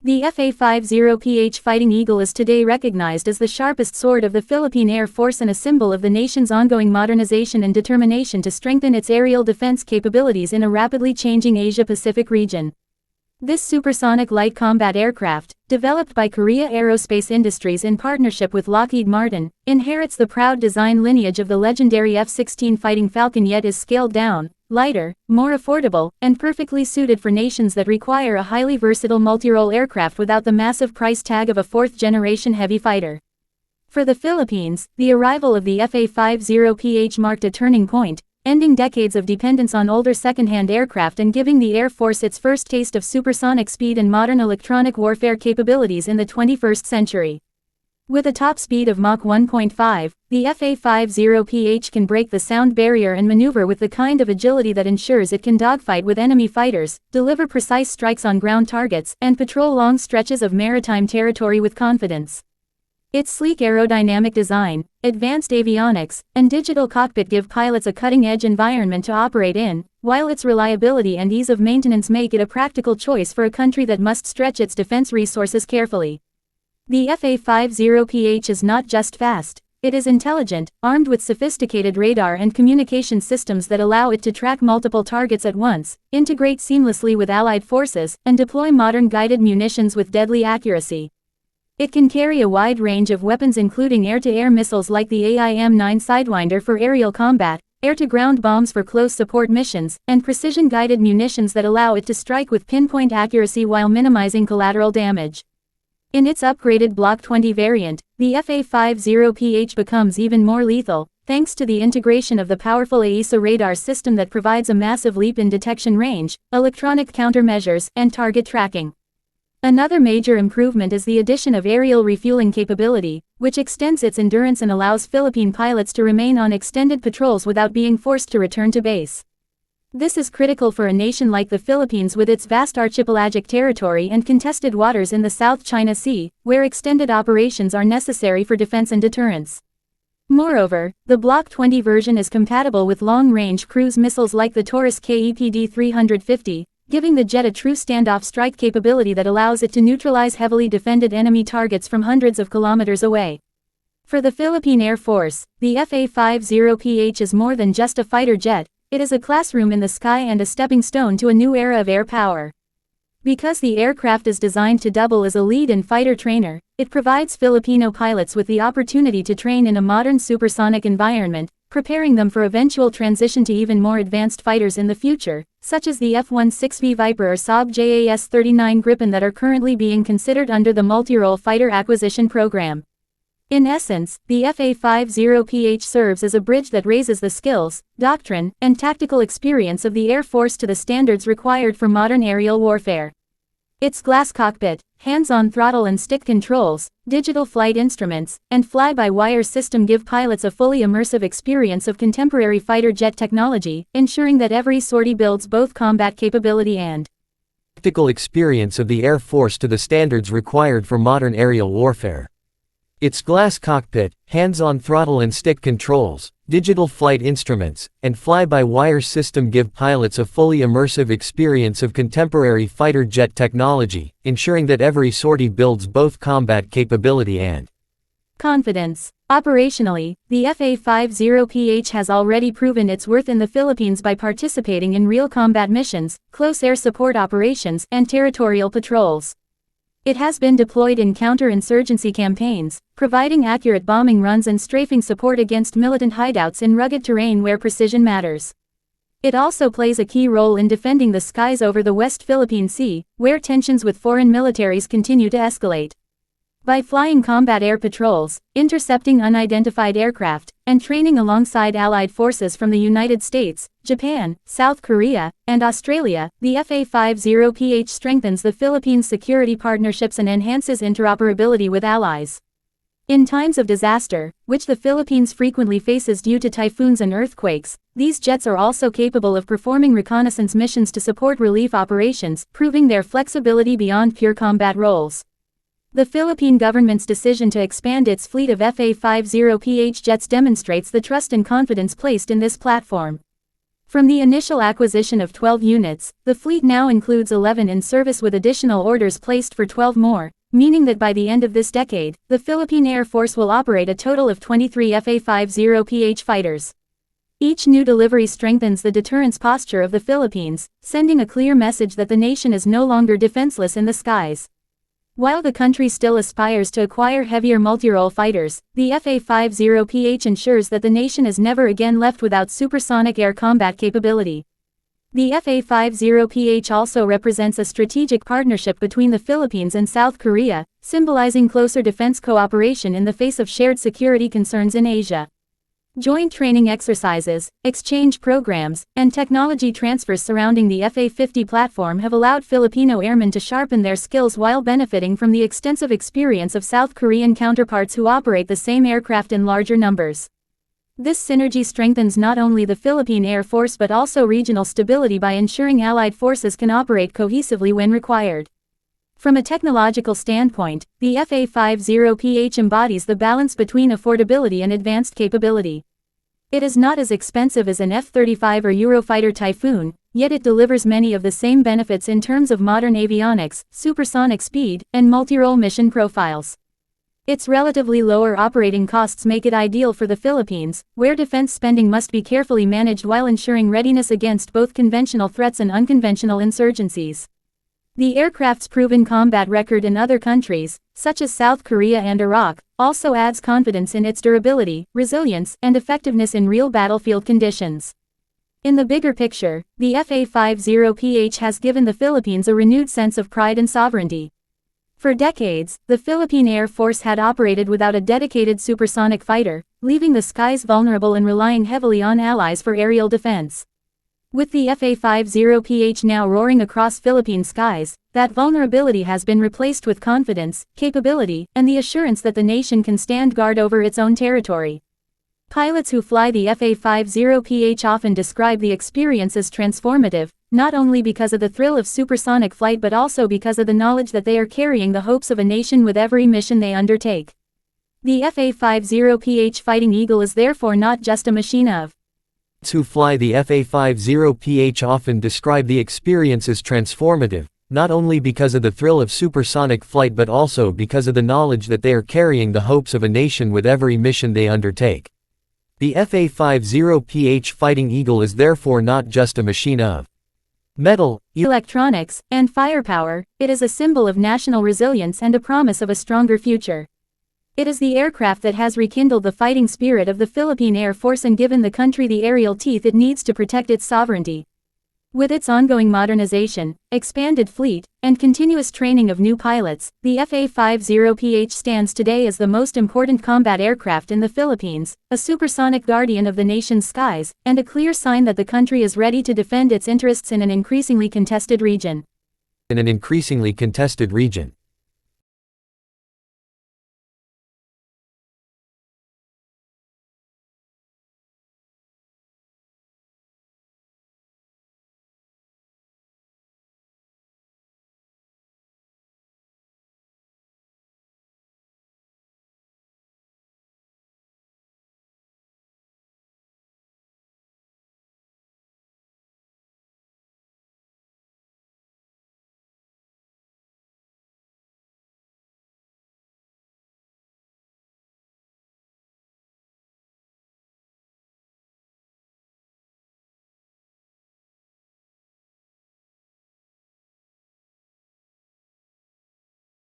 The FA-50PH Fighting Eagle is today recognized as the sharpest sword of the Philippine Air Force and a symbol of the nation's ongoing modernization and determination to strengthen its aerial defense capabilities in a rapidly changing Asia-Pacific region. This supersonic light combat aircraft, developed by Korea Aerospace Industries in partnership with Lockheed Martin, inherits the proud design lineage of the legendary F-16 Fighting Falcon, yet is scaled down, lighter, more affordable, and perfectly suited for nations that require a highly versatile multirole aircraft without the massive price tag of a fourth-generation heavy fighter. For the Philippines, the arrival of the FA-50PH marked a turning point, ending decades of dependence on older second-hand aircraft and giving the Air Force its first taste of supersonic speed and modern electronic warfare capabilities in the 21st century. With a top speed of Mach 1.5, the FA-50PH can break the sound barrier and maneuver with the kind of agility that ensures it can dogfight with enemy fighters, deliver precise strikes on ground targets, and patrol long stretches of maritime territory with confidence. Its sleek aerodynamic design, advanced avionics, and digital cockpit give pilots a cutting-edge environment to operate in, while its reliability and ease of maintenance make it a practical choice for a country that must stretch its defense resources carefully. The FA-50PH is not just fast, it is intelligent, armed with sophisticated radar and communication systems that allow it to track multiple targets at once, integrate seamlessly with allied forces, and deploy modern guided munitions with deadly accuracy. It can carry a wide range of weapons including air-to-air missiles like the AIM-9 Sidewinder for aerial combat, air-to-ground bombs for close support missions, and precision-guided munitions that allow it to strike with pinpoint accuracy while minimizing collateral damage. In its upgraded Block 20 variant, the FA-50PH becomes even more lethal, thanks to the integration of the powerful AESA radar system that provides a massive leap in detection range, electronic countermeasures, and target tracking. Another major improvement is the addition of aerial refueling capability, which extends its endurance and allows Philippine pilots to remain on extended patrols without being forced to return to base. This is critical for a nation like the Philippines with its vast archipelagic territory and contested waters in the South China Sea, where extended operations are necessary for defense and deterrence. Moreover, the Block 20 version is compatible with long-range cruise missiles like the Taurus KEPD-350, giving the jet a true standoff strike capability that allows it to neutralize heavily defended enemy targets from hundreds of kilometers away. For the Philippine Air Force, the FA-50PH is more than just a fighter jet. It is a classroom in the sky and a stepping stone to a new era of air power. Because the aircraft is designed to double as a lead and fighter trainer, it provides Filipino pilots with the opportunity to train in a modern supersonic environment, preparing them for eventual transition to even more advanced fighters in the future, such as the F-16V Viper or Saab JAS-39 Gripen that are currently being considered under the multirole fighter acquisition program. In essence, the FA-50PH serves as a bridge that raises the skills, doctrine, and tactical experience of the Air Force to the standards required for modern aerial warfare. Its glass cockpit, hands-on throttle and stick controls, digital flight instruments, and fly-by-wire system give pilots a fully immersive experience of contemporary fighter jet technology, ensuring that every sortie builds both combat capability and practical experience of the Air Force to the standards required for modern aerial warfare. Its glass cockpit, hands-on throttle and stick controls, digital flight instruments, and fly-by-wire system give pilots a fully immersive experience of contemporary fighter jet technology, ensuring that every sortie builds both combat capability and confidence. Operationally, the FA-50PH has already proven its worth in the Philippines by participating in real combat missions, close air support operations, and territorial patrols. It has been deployed in counter-insurgency campaigns, providing accurate bombing runs and strafing support against militant hideouts in rugged terrain where precision matters. It also plays a key role in defending the skies over the West Philippine Sea, where tensions with foreign militaries continue to escalate. By flying combat air patrols, intercepting unidentified aircraft, and training alongside allied forces from the United States, Japan, South Korea, and Australia, the FA-50PH strengthens the Philippines' security partnerships and enhances interoperability with allies. In times of disaster, which the Philippines frequently faces due to typhoons and earthquakes, these jets are also capable of performing reconnaissance missions to support relief operations, proving their flexibility beyond pure combat roles. The Philippine government's decision to expand its fleet of FA-50PH jets demonstrates the trust and confidence placed in this platform. From the initial acquisition of 12 units, the fleet now includes 11 in service with additional orders placed for 12 more, meaning that by the end of this decade, the Philippine Air Force will operate a total of 23 FA-50PH fighters. Each new delivery strengthens the deterrence posture of the Philippines, sending a clear message that the nation is no longer defenseless in the skies. While the country still aspires to acquire heavier multirole fighters, the FA-50PH ensures that the nation is never again left without supersonic air combat capability. The FA-50PH also represents a strategic partnership between the Philippines and South Korea, symbolizing closer defense cooperation in the face of shared security concerns in Asia. Joint training exercises, exchange programs, and technology transfers surrounding the FA-50 platform have allowed Filipino airmen to sharpen their skills while benefiting from the extensive experience of South Korean counterparts who operate the same aircraft in larger numbers. This synergy strengthens not only the Philippine Air Force but also regional stability by ensuring allied forces can operate cohesively when required. From a technological standpoint, the FA-50PH embodies the balance between affordability and advanced capability. It is not as expensive as an F-35 or Eurofighter Typhoon, yet it delivers many of the same benefits in terms of modern avionics, supersonic speed, and multirole mission profiles. Its relatively lower operating costs make it ideal for the Philippines, where defense spending must be carefully managed while ensuring readiness against both conventional threats and unconventional insurgencies. The aircraft's proven combat record in other countries, such as South Korea and Iraq, also adds confidence in its durability, resilience, and effectiveness in real battlefield conditions. In the bigger picture, the FA-50PH has given the Philippines a renewed sense of pride and sovereignty. For decades, the Philippine Air Force had operated without a dedicated supersonic fighter, leaving the skies vulnerable and relying heavily on allies for aerial defense. With the FA-50PH now roaring across Philippine skies, that vulnerability has been replaced with confidence, capability, and the assurance that the nation can stand guard over its own territory. Pilots who fly the FA-50PH often describe the experience as transformative, not only because of the thrill of supersonic flight but also because of the knowledge that they are carrying the hopes of a nation with every mission they undertake. The FA-50PH Fighting Eagle is therefore not just a machine of. Who fly the FA-50PH often describe the experience as transformative, not only because of the thrill of supersonic flight but also because of the knowledge that they are carrying the hopes of a nation with every mission they undertake. The FA-50PH Fighting Eagle is therefore not just a machine of metal, electronics, and firepower, it is a symbol of national resilience and a promise of a stronger future. It is the aircraft that has rekindled the fighting spirit of the Philippine Air Force and given the country the aerial teeth it needs to protect its sovereignty. With its ongoing modernization, expanded fleet, and continuous training of new pilots, the FA-50PH stands today as the most important combat aircraft in the Philippines, a supersonic guardian of the nation's skies, and a clear sign that the country is ready to defend its interests in an increasingly contested region.